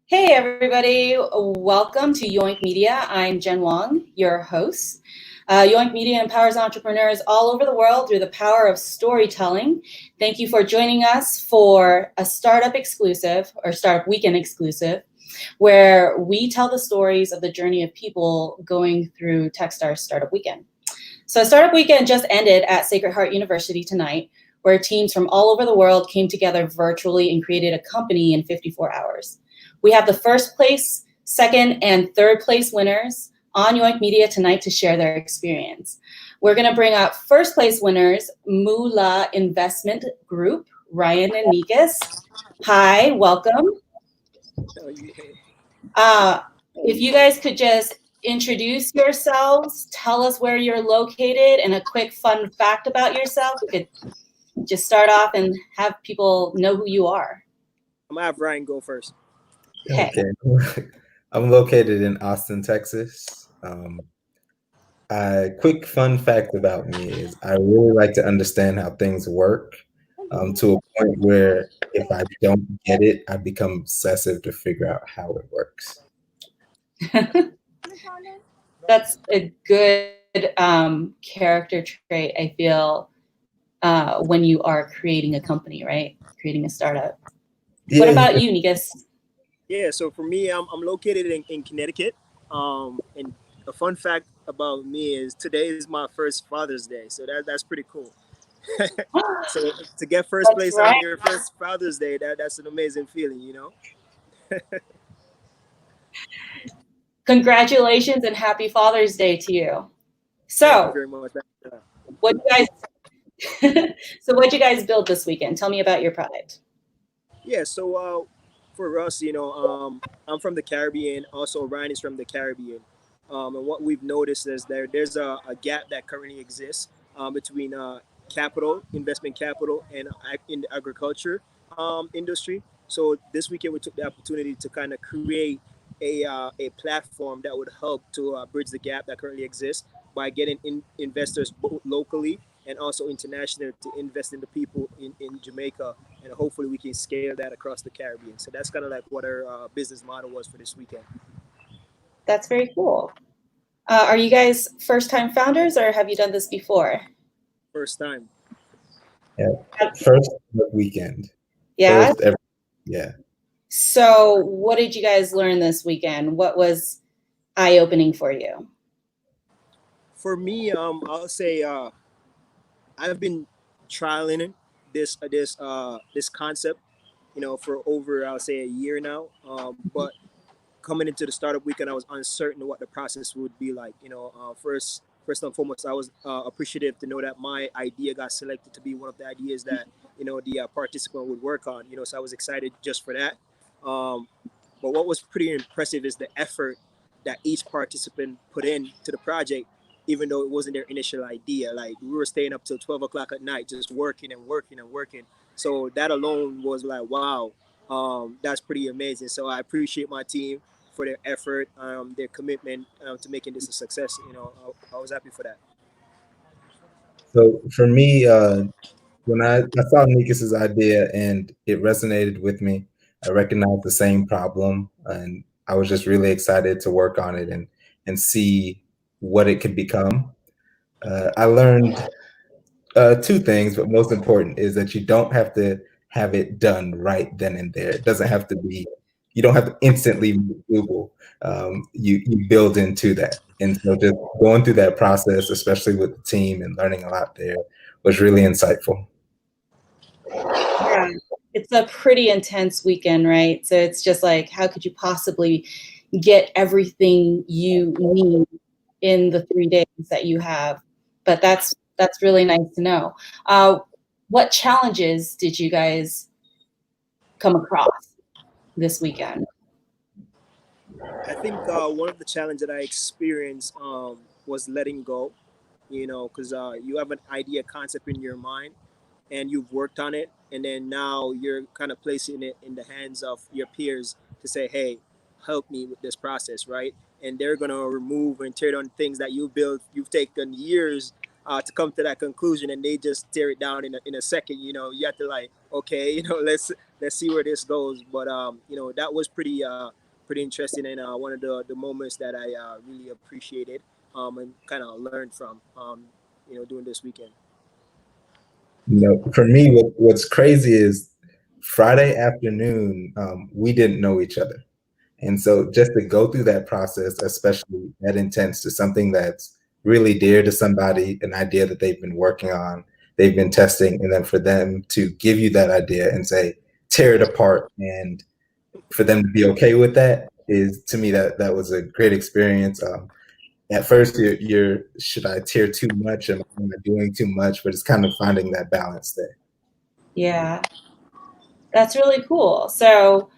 Hey everybody, welcome to Yoink Media. I'm Jen Wong, your host. Yoink Media empowers entrepreneurs all over the world through the power of storytelling. Thank you for joining us for a startup exclusive or startup weekend exclusive, where we tell the stories of the journey of people going through Techstars Startup Weekend. So Startup Weekend just ended at Sacred Heart University tonight, where teams from all over the world came together virtually and created a company in 54 hours. We have the first place, second, and third place winners on Yoink Media tonight to share their experience. We're going to bring up first place winners, Moolah Investment Group, Ryan and Nikas. Hi, welcome. If you guys could just introduce yourselves, tell us where you're located, and a quick fun fact about yourself. We could just start off and have people know who you are. I'm gonna have Ryan go first. Okay. I'm located in Austin, Texas. A quick fun fact about me is I really like to understand how things work to a point where if I don't get it, I become obsessive to figure out how it works. That's a good character trait, I feel, when you are creating a company, right? Creating a startup. Yeah. What about you, Nikas? Yeah, so for me, I'm located in Connecticut. And a fun fact about me is today is my first Father's Day, so that's pretty cool. So to get first place on your first Father's Day, that's an amazing feeling, you know. Congratulations and happy Father's Day to you. So, thank you very much. What you guys build this weekend? Tell me about your product. Yeah, so for us, I'm from the Caribbean. Also, Ryan is from the Caribbean. And what we've noticed is there's a gap that currently exists between investment capital, and in the agriculture industry. So this weekend we took the opportunity to kind of create a platform that would help to bridge the gap that currently exists by getting investors both locally and also international to invest in the people in Jamaica, and hopefully we can scale that across the Caribbean. So that's kind of like what our business model was for this weekend. That's very cool. Are you guys first-time founders, or have you done this before? First time. Yeah, first weekend. Yeah? Yeah. So what did you guys learn this weekend? What was eye-opening for you? For me, I'll say I've been trialing this concept, for over, I'll say, a year now. But coming into the startup weekend, I was uncertain what the process would be like. First and foremost, I was appreciative to know that my idea got selected to be one of the ideas that the participant would work on. So I was excited just for that. But what was pretty impressive is the effort that each participant put in to the project, even though it wasn't their initial idea. Like, we were staying up till 12 o'clock at night, just working and working and working. So that alone was like, wow, that's pretty amazing. So I appreciate my team for their effort, their commitment to making this a success. I was happy for that. So for me, when I saw Nikas's idea and it resonated with me, I recognized the same problem, and I was just really excited to work on it and see what it could become. I learned two things, but most important is that you don't have to have it done right then and there. It doesn't have to be, you don't have to instantly Google. You build into that. And so just going through that process, especially with the team and learning a lot there, was really insightful. Yeah, it's a pretty intense weekend, right? So it's just like, how could you possibly get everything you need in the 3 days that you have? But that's really nice to know. What challenges did you guys come across this weekend? I think one of the challenges that I experienced was letting go, because you have an idea concept in your mind and you've worked on it, and then now you're kind of placing it in the hands of your peers to say, hey, help me with this process, right? And they're going to remove and tear down things that you built. You've taken years to come to that conclusion, and they just tear it down in a second. You have to, like, okay, let's see where this goes. But that was pretty interesting, and one of the moments that I really appreciated and kind of learned from during this weekend. For me, what's crazy is Friday afternoon, we didn't know each other. And so just to go through that process, especially that intense to something that's really dear to somebody, an idea that they've been working on, they've been testing, and then for them to give you that idea and say, tear it apart, and for them to be okay with that is, to me, that was a great experience. At first, you're should I tear too much? Am I doing too much? But it's kind of finding that balance there. Yeah, that's really cool. So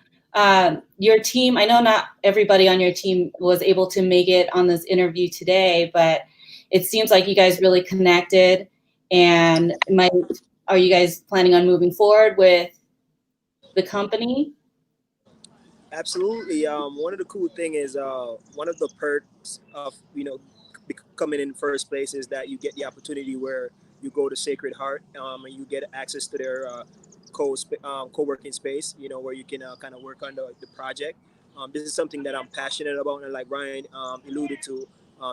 your team, I know not everybody on your team was able to make it on this interview today, but it seems like you guys really connected. And are you guys planning on moving forward with the company? Absolutely. One of the cool thing is one of the perks of coming in first place is that you get the opportunity where you go to Sacred Heart and you get access to their co-working space. Where you can kind of work on the project. This is something that I'm passionate about, and like Ryan alluded to,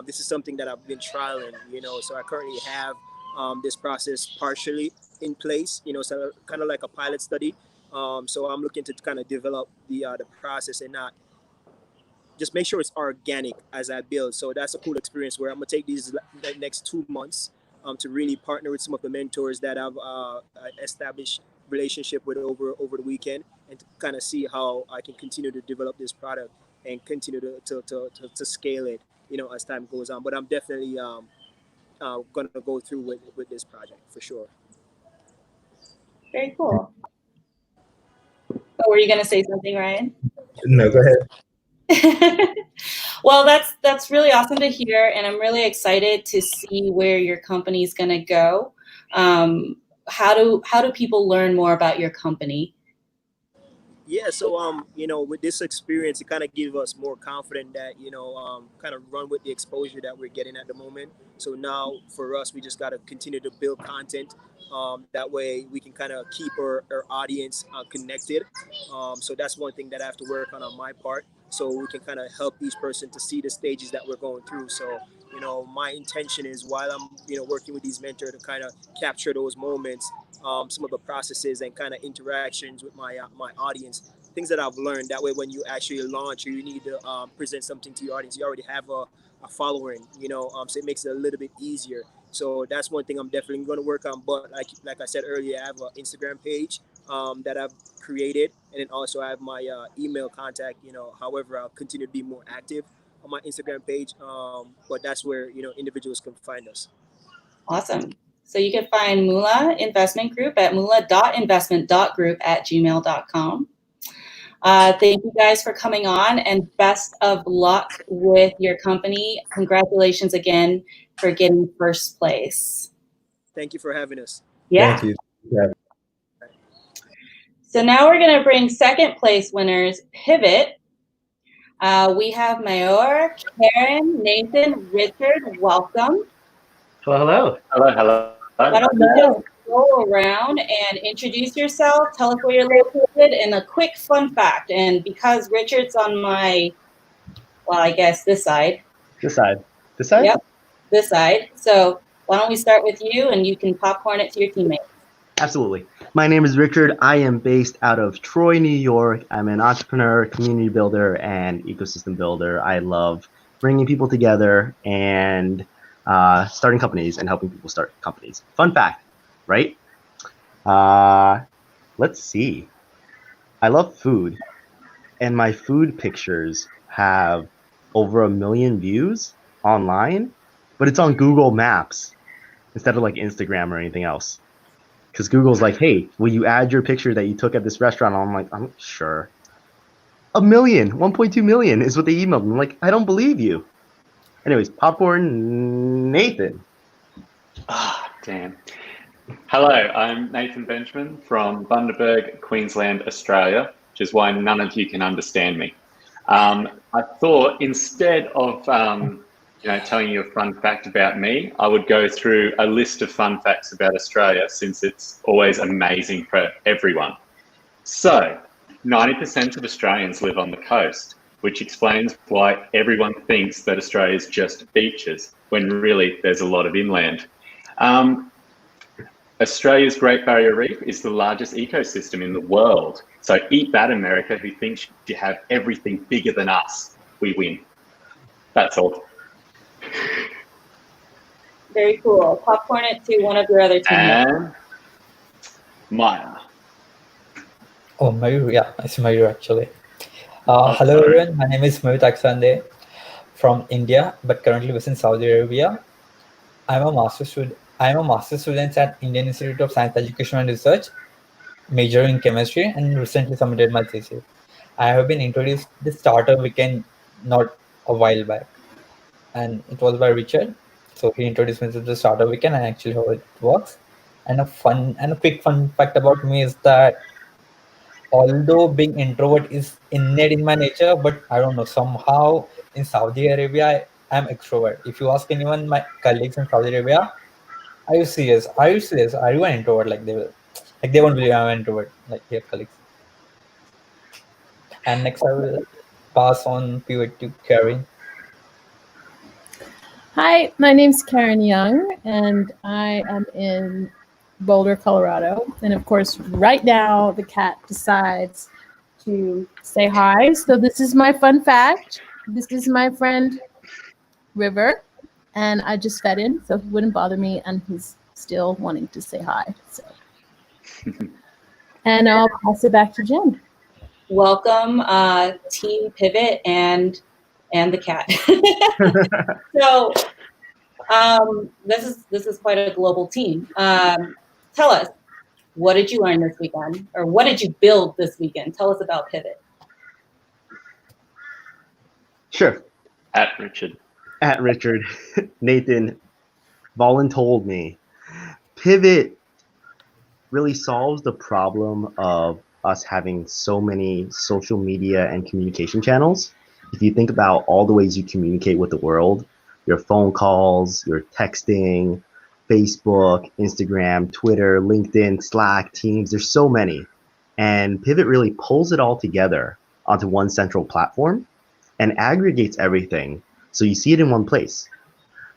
this is something that I've been trialing. So I currently have this process partially in place. So kind of like a pilot study. So I'm looking to kind of develop the process and not just make sure it's organic as I build. So that's a cool experience where I'm gonna take these next 2 months to really partner with some of the mentors that I've established relationship with over the weekend, and to kind of see how I can continue to develop this product and continue to scale it, as time goes on. But I'm definitely gonna go through with this project for sure. Very cool. Oh, were you going to say something, Ryan? No, go ahead. Well, that's really awesome to hear, and I'm really excited to see where your company is going to go. How do people learn more about your company? Yeah, so with this experience, it kind of gives us more confidence that kind of run with the exposure that we're getting at the moment. So now for us, we just got to continue to build content. That way we can kind of keep our audience connected. So that's one thing that I have to work on my part, so we can kind of help each person to see the stages that we're going through. So my intention is, while I'm working with these mentors, to kind of capture those moments, some of the processes and kind of interactions with my audience, things that I've learned. That way, when you actually launch or you need to present something to your audience, you already have a following, so it makes it a little bit easier. So that's one thing I'm definitely going to work on. But like I said earlier, I have an Instagram page that I've created, and then also I have my email contact. However, I'll continue to be more active on my Instagram page. But that's where individuals can find us. Awesome. So you can find Moolah Investment Group at moolah.investment.group@gmail.com. Thank you guys for coming on, and best of luck with your company. Congratulations again for getting first place. Thank you for having us. Yeah. Thank you. So now we're going to bring second place winners, Pivot. We have Mayor, Karen, Nathan, Richard. Welcome. Hello. Why don't you just go around and introduce yourself, tell us where you're located, and a quick fun fact. And because Richard's on my, well, I guess this side. This side? Yep, this side. So why don't we start with you, and you can popcorn it to your teammates. Absolutely. My name is Richard. I am based out of Troy, New York. I'm an entrepreneur, community builder, and ecosystem builder. I love bringing people together and starting companies and helping people start companies. Fun fact, right? Let's see. I love food, and my food pictures have over 1 million views online, but it's on Google Maps instead of like Instagram or anything else. Because Google's like, hey, will you add your picture that you took at this restaurant? I'm like, I'm sure. 1 million, 1.2 million is what they emailed me. I'm like, I don't believe you. Anyways, Popcorn Nathan. Ah, damn. Hello, I'm Nathan Benjamin from Bundaberg, Queensland, Australia, which is why none of you can understand me. I thought instead of telling you a fun fact about me, I would go through a list of fun facts about Australia, since it's always amazing for everyone. So, 90% of Australians live on the coast, which explains why everyone thinks that Australia is just beaches, when really there's a lot of inland. Australia's Great Barrier Reef is the largest ecosystem in the world. So eat that, America, who thinks you have everything bigger than us. We win. That's all. Very cool. Popcorn it to one of your other team members. And Maya. Oh, Mayur, yeah, it's Mayur actually. Oh, Hello sorry. everyone, my name is Mayur Taksande from India, but currently based in Saudi Arabia. I'm a master's student at Indian Institute of Science Education and Research, major in chemistry, and recently submitted my thesis. I have been introduced to the starter weekend not a while back, and it was by Richard. So he introduced me to the starter weekend and actually how it works. And a quick fun fact about me is that although being introvert is innate in my nature, but I don't know, somehow in Saudi Arabia, I'm extrovert. If you ask anyone, my colleagues in Saudi Arabia, are you serious? Are you serious? Are you an introvert? Like they won't believe I'm an introvert, like your colleagues. And next I will pass on pivot to Carrie. Hi, my name's Karen Young, and I am in Boulder, Colorado. And of course, right now, the cat decides to say hi. So this is my fun fact. This is my friend, River, and I just fed him, so he wouldn't bother me, and he's still wanting to say hi. So, and I'll pass it back to Jen. Welcome, Team Pivot and the cat. So this is quite a global team. Tell us, what did you learn this weekend, or what did you build this weekend? Tell us about Pivot. Sure. At Richard. At Richard. Nathan, Volin told me, Pivot really solves the problem of us having so many social media and communication channels. If you think about all the ways you communicate with the world, your phone calls, your texting, Facebook, Instagram, Twitter, LinkedIn, Slack, Teams, there's so many. And Pivot really pulls it all together onto one central platform and aggregates everything so you see it in one place.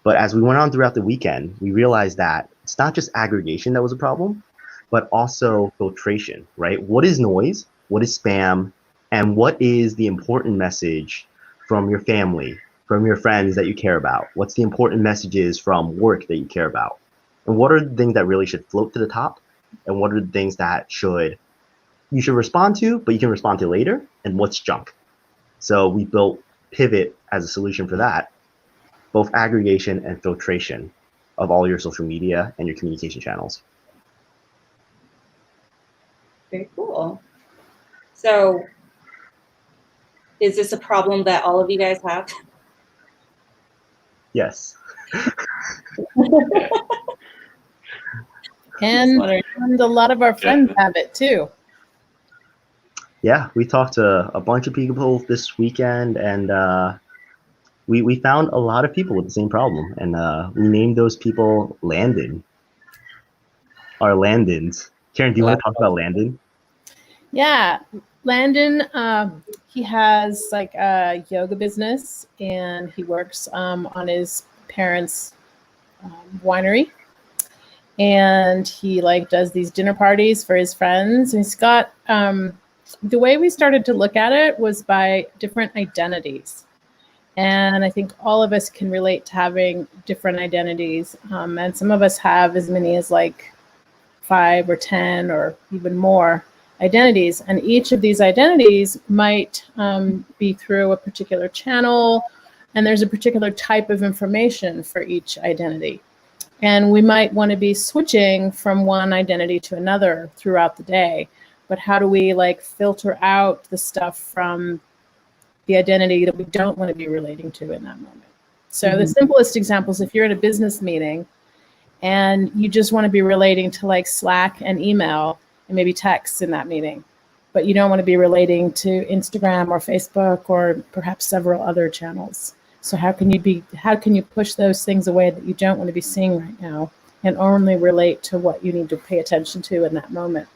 But as we went on throughout the weekend, we realized that it's not just aggregation that was a problem, but also filtration, right? What is noise? What is spam? And what is the important message from your family, from your friends that you care about? What's the important messages from work that you care about? And what are the things that really should float to the top? And what are the things that you should respond to, but you can respond to later? And what's junk? So we built Pivot as a solution for that, both aggregation and filtration of all your social media and your communication channels. Very cool. So is this a problem that all of you guys have? Yes. And a lot of our friends have it too. Yeah, we talked to a bunch of people this weekend, and we found a lot of people with the same problem, and we named those people Landon. Our Landons. Karen, do you want to talk about Landon? Yeah, Landon, he has like a yoga business, and he works on his parents' winery, and he like does these dinner parties for his friends. And he's got the way we started to look at it was by different identities. And I think all of us can relate to having different identities. And some of us have as many as like 5 or 10 or even more identities. And each of these identities might be through a particular channel. And there's a particular type of information for each identity. And we might want to be switching from one identity to another throughout the day. But how do we like filter out the stuff from the identity that we don't want to be relating to in that moment? So the simplest example is if you're at a business meeting and you just want to be relating to like Slack and email and maybe text in that meeting, but you don't want to be relating to Instagram or Facebook or perhaps several other channels. So how can you push those things away that you don't want to be seeing right now and only relate to what you need to pay attention to in that moment?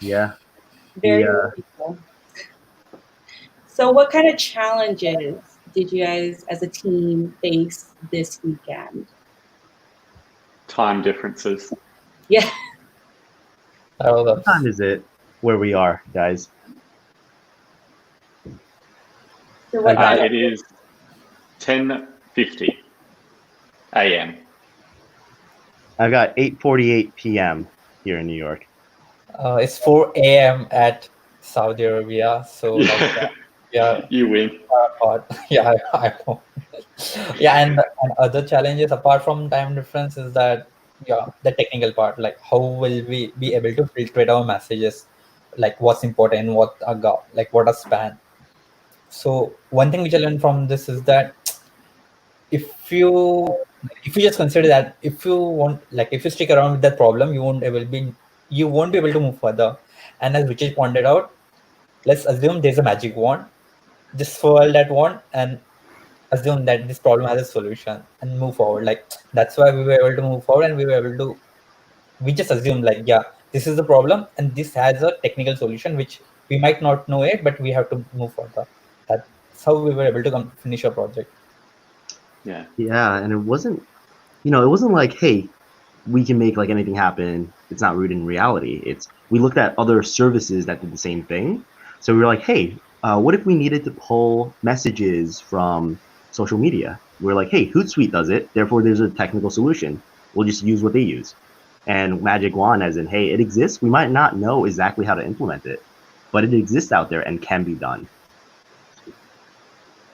Yeah. Very, Yeah. very cool. So what kind of challenges did you guys as a team face this weekend? Time differences. Yeah. What time is it where we are, guys? So what time It is 10:50 a.m. I got 8:48 p.m. here in New York. It's 4 a.m. at Saudi Arabia. So like, yeah, You win. yeah, I know. Yeah, and other challenges apart from time difference is that the technical part, like how will we be able to filter our messages, like what's important, what what a span. So one thing which I learned from this is that if you just consider that if you stick around with that problem, you won't be able to move further. And as Richard pointed out, let's assume there's a magic wand. Just swirl that wand and assume that this problem has a solution and move forward. Like that's why we were able to move forward, and we just assumed like, yeah, this is the problem and this has a technical solution which we might not know it, but we have to move further. That's how we were able to finish our project. Yeah. Yeah, and it wasn't like, hey, we can make like anything happen. It's not rooted in reality. We looked at other services that did the same thing. So we were like, hey, what if we needed to pull messages from social media? We're like, hey, Hootsuite does it. Therefore, there's a technical solution. We'll just use what they use. And Magic Wand, as in, hey, it exists. We might not know exactly how to implement it, but it exists out there and can be done.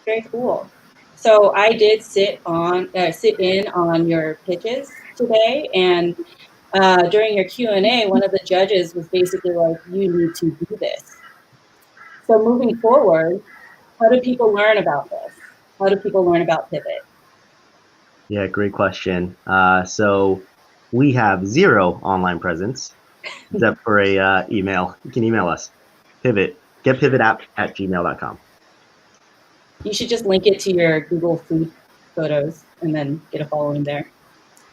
Very cool. So I did sit in on your pitches today, and during your Q&A, one of the judges was basically like, you need to do this. So moving forward, how do people learn about this? How do people learn about Pivot? Yeah, great question. So we have 0 online presence, except for a email. You can email us, Pivot, getpivotapp@gmail.com. You should just link it to your Google food photos and then get a following there.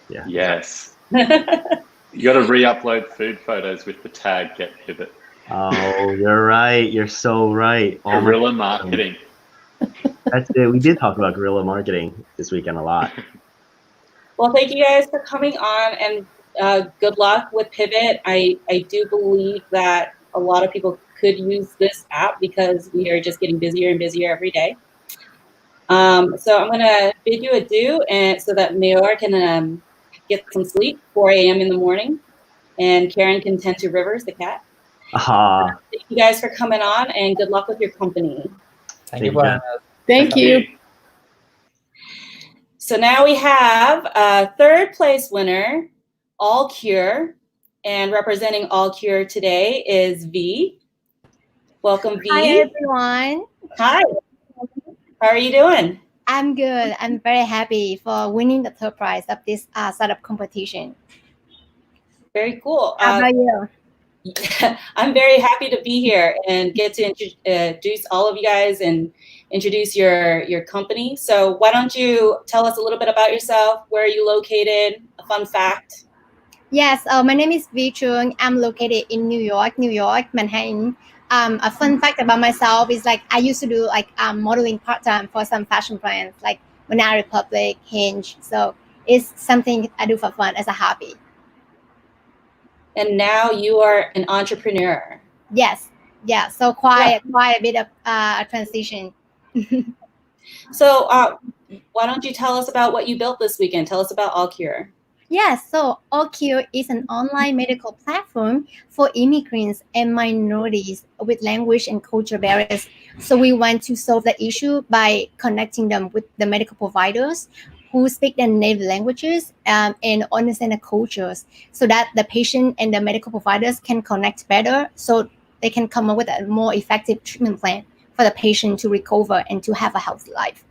Yeah. Yes. You got to re-upload food photos with the tag GetPivot. Oh, you're right. You're so right. Guerrilla marketing. That's it. We did talk about guerrilla marketing this weekend a lot. Well, thank you guys for coming on, and good luck with Pivot. I do believe that a lot of people could use this app because we are just getting busier and busier every day. So I'm going to bid you adieu, and so that Mayor can get some sleep, 4 a.m. in the morning, and Karen can tend to Rivers, the cat. Thank you guys for coming on, and good luck with your company. Thank you for having us. Thank you. So now we have a third place winner, AllCure, and representing AllCure today is V. Welcome, V. Hi, everyone. Hi. How are you doing? I'm good. I'm very happy for winning the third prize of this startup competition. Very cool. How about you? I'm very happy to be here and get to introduce all of you guys and introduce your company. So why don't you tell us a little bit about yourself? Where are you located? A fun fact. Yes, my name is Vi Chung. I'm located in New York, Manhattan. A fun fact about myself is like I used to do like modeling part-time for some fashion brands like Banana Republic, Hinge. So it's something I do for fun as a hobby. And now you are an entrepreneur. Yes. Yeah. So quite a bit of a transition. So why don't you tell us about what you built this weekend? Tell us about AllCure. Yes, so AllCure is an online medical platform for immigrants and minorities with language and culture barriers. So we want to solve the issue by connecting them with the medical providers who speak their native languages and understand the cultures, so that the patient and the medical providers can connect better, so they can come up with a more effective treatment plan for the patient to recover and to have a healthy life.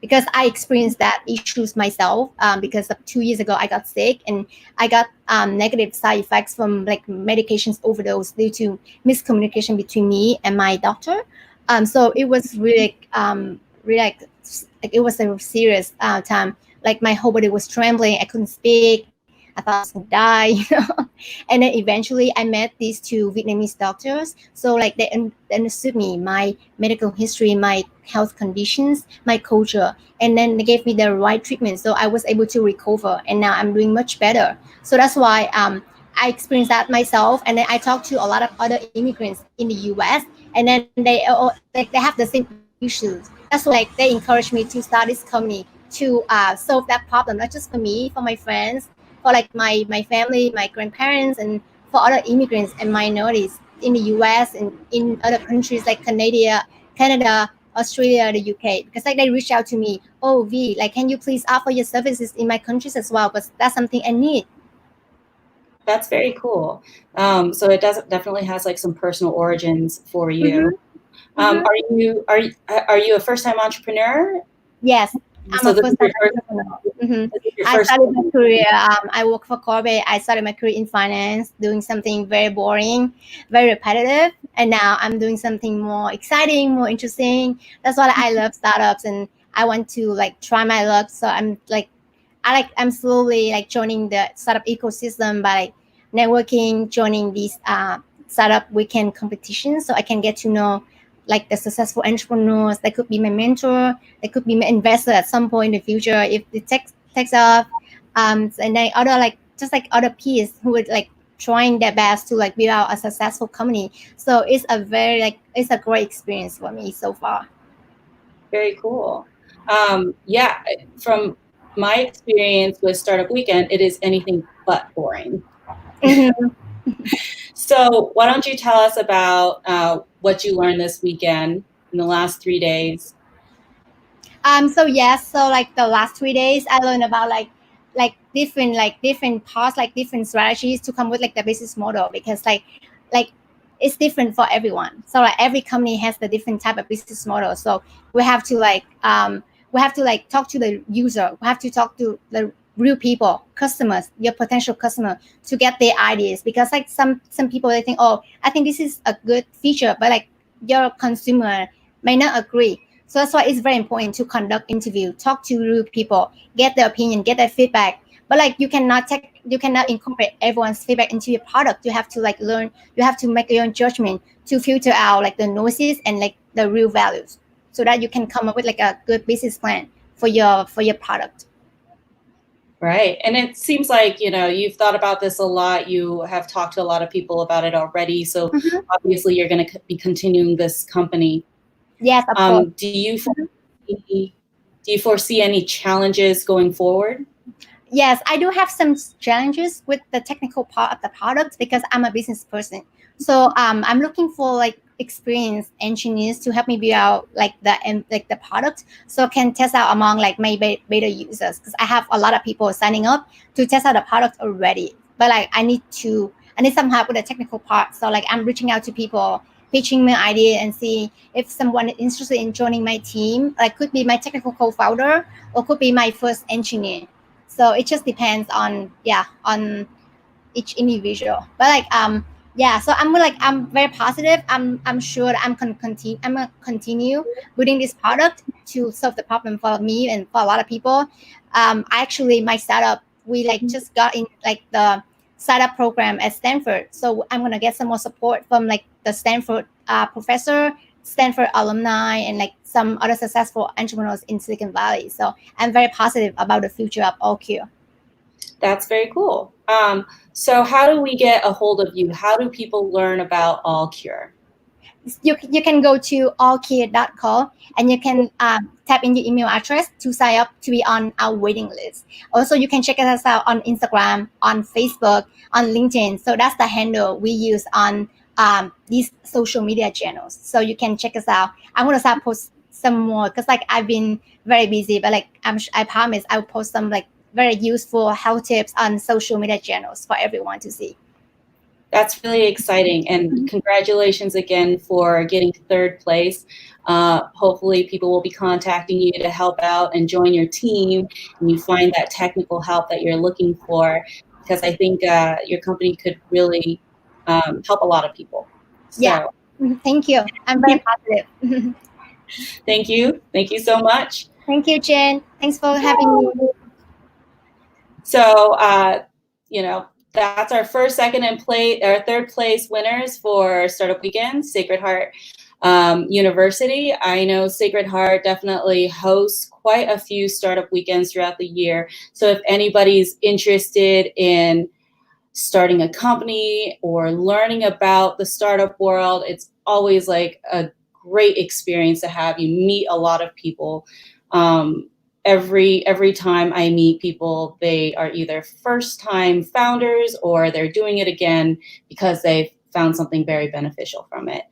Because I experienced that issues myself, because 2 years ago I got sick and I got negative side effects from like medications overdose due to miscommunication between me and my doctor. So it was really like it was a serious time. Like my whole body was trembling. I couldn't speak. I thought I was gonna die, you know. And then eventually I met these two Vietnamese doctors. So like they understood me, my medical history, my health conditions, my culture, and then they gave me the right treatment. So I was able to recover, and now I'm doing much better. So that's why I experienced that myself, and then I talked to a lot of other immigrants in the U.S., and then they have the same issues. That's why like, they encouraged me to start this company to solve that problem, not just for me, for my friends, for like my family, my grandparents, and for other immigrants and minorities in the U.S. and in other countries like Canada, Australia, the UK, because like they reached out to me, oh V, like can you please offer your services in my countries as well? But that's something I need. That's very cool. So it definitely has like some personal origins for you. Are you a first-time entrepreneur? Yes, I'm So a this is first-time your first- entrepreneur. this is your I first started my career. I work for Corby. I started my career in finance, doing something very boring, very repetitive, and now I'm doing something more exciting, more interesting. That's why I love startups, and I want to like try my luck. So I'm slowly like joining the startup ecosystem by like, networking, joining these startup weekend competitions, so I can get to know like the successful entrepreneurs. That could be my mentor. They could be my investor at some point in the future if it takes off. And then other like just like other peers who would like trying their best to like build out a successful company. So it's a great experience for me so far. Very cool. Yeah, from my experience with Startup Weekend, it is anything but boring. So why don't you tell us about what you learned this weekend in the last 3 days? So yes, so like the last 3 days I learned about like different parts, like different strategies to come with like the business model, because like it's different for everyone. So like every company has the different type of business model. So we have to like talk to the user. We have to talk to the real people, customers, your potential customer, to get their ideas, because like some people they think, oh, I think this is a good feature, but like your consumer may not agree. So that's why it's very important to conduct interview, talk to real people, get their opinion, get their feedback. But like you cannot incorporate everyone's feedback into your product. You have to like learn. You have to make your own judgment to filter out like the noises and like the real values, so that you can come up with like a good business plan for your product. Right. And it seems like, you've thought about this a lot. You have talked to a lot of people about it already. So obviously you're going to be continuing this company. Yes, of course. Do you foresee any challenges going forward? Yes, I do have some challenges with the technical part of the product, because I'm a business person. So I'm looking for like experienced engineers to help me build out like the product, so I can test out among like my beta users, because I have a lot of people signing up to test out the product already. But like I need some help with the technical part. So like I'm reaching out to people, pitching my idea, and see if someone is interested in joining my team. Like could be my technical co-founder or could be my first engineer. So it just depends on each individual. But like so I'm very positive. I'm sure I'm gonna continue building this product to solve the problem for me and for a lot of people. Actually my startup, we like just got in like the startup program at Stanford. So I'm gonna get some more support from like the Stanford professor, Stanford alumni, and like some other successful entrepreneurs in Silicon Valley. So I'm very positive about the future of AllCure. That's very cool. So how do we get a hold of you? How do people learn about AllCure? You can go to allcure.com and you can tap in your email address to sign up to be on our waiting list. Also, you can check us out on Instagram, on Facebook, on LinkedIn. So that's the handle we use on these social media channels. So you can check us out. I'm gonna start post some more, because like I've been very busy, but like I promise I'll post some like very useful health tips on social media channels for everyone to see. That's really exciting, and congratulations again for getting third place. Hopefully people will be contacting you to help out and join your team, and you find that technical help that you're looking for, because I think your company could really help a lot of people. So, yeah, thank you. I'm very positive. Thank you so much. Thank you, Jen. Thanks for having me. So that's our first, second, and our third place winners for Startup Weekend, Sacred Heart University. I know Sacred Heart definitely hosts quite a few startup weekends throughout the year. So if anybody's interested in starting a company or learning about the startup world, it's always like a great experience to have. You meet a lot of people. Every time I meet people, they are either first-time founders or they're doing it again because they've found something very beneficial from it.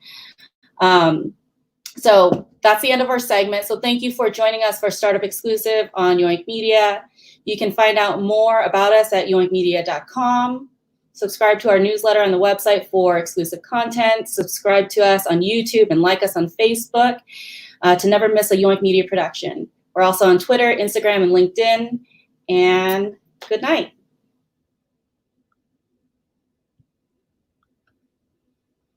So that's the end of our segment. So thank you for joining us for Startup Exclusive on Yoink Media. You can find out more about us at yoinkmedia.com. Subscribe to our newsletter on the website for exclusive content. Subscribe to us on YouTube and like us on Facebook to never miss a Yoink Media production. We're also on Twitter, Instagram, and LinkedIn. And good night.